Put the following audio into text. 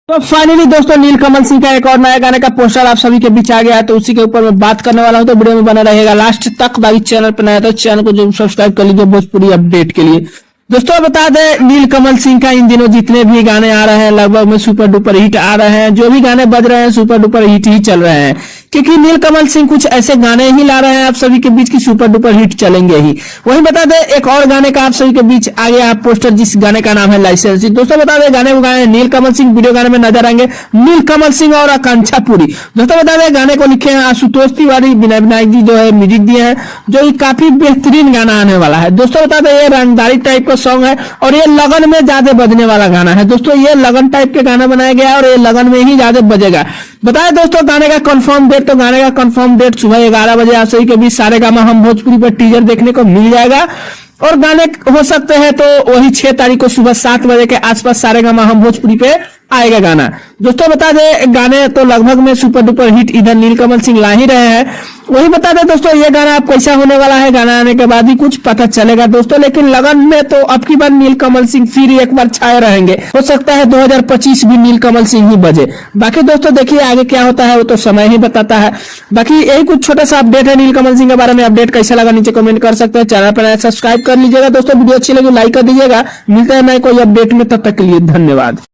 तो फाइनली दोस्तों नीलकमल सिंह का एक और नया गाने का पोस्टर आप सभी के बीच आ गया है, तो उसी के ऊपर मैं बात करने वाला हूं। तो वीडियो में बना रहेगा लास्ट तक। बाकी चैनल पर नया तो चैनल को जरूर सब्सक्राइब कर लीजिए भोजपुरी अपडेट के लिए। दोस्तों बता दें, नीलकमल सिंह का इन दिनों जितने भी गाने आ रहे हैं लगभग में सुपर डुपर हिट आ रहे हैं। जो भी गाने बज रहे हैं सुपर डुपर हिट ही चल रहे हैं, क्योंकि नीलकमल सिंह कुछ ऐसे गाने ही ला रहे हैं आप सभी के बीच की सुपर डुपर हिट चलेंगे ही। वहीं बता दें एक और गाने का आप सभी के बीच आ गया पोस्टर, जिस गाने का नाम है लाइसेंस। दोस्तों बता दें गाने को गाए नीलकमल सिंह, वीडियो गाने में नजर आएंगे नीलकमल सिंह और आकांक्षा पुरी। दोस्तों बता दें गाने को लिखे हैं आशुतोष तिवारी, विनय विनायक जी जो है म्यूजिक दिए हैं, जो ये काफी बेहतरीन गाना आने वाला है। दोस्तों बता दें ये रंगदारी टाइप का सॉन्ग है और ये लगन में ज्यादा बजने वाला गाना है। दोस्तों ये लगन टाइप के गाना बनाया गया है और ये लगन में ही ज्यादा बजेगा। बताए दोस्तों गाने का कंफर्म डेट, तो गाने का कंफर्म डेट सुबह 11 बजे आप सभी के बीच सारेगामा हम भोजपुरी पर टीजर देखने को मिल जाएगा। और गाने हो सकते हैं तो वही 6 तारीख को सुबह 7 बजे के आसपास सारेगामा हम भोजपुरी पे आएगा गाना। दोस्तों बता दें गाने तो लगभग में सुपर डुपर हिट इधर नीलकमल सिंह ला ही रहे हैं। वही बता दें दोस्तों ये गाना अब कैसा होने वाला है, गाना आने के बाद ही कुछ पता चलेगा दोस्तों। लेकिन लगन में तो अब की बार नीलकमल सिंह फिर एक बार छाए रहेंगे। हो सकता है 2025 भी नीलकमल सिंह ही बजे। बाकी दोस्तों देखिए आगे क्या होता है वो तो समय ही बताता है। बाकी यही कुछ छोटा सा अपडेट है नीलकमल सिंह के बारे में। अपडेट कैसा लगा नीचे कमेंट कर सकते हैं। चैनल पर सब्सक्राइब कर लीजिएगा दोस्तों। वीडियो अच्छी लगी लाइक कर दीजिएगा। मिलते हैं नए कोई अपडेट में, तब तक के लिए धन्यवाद।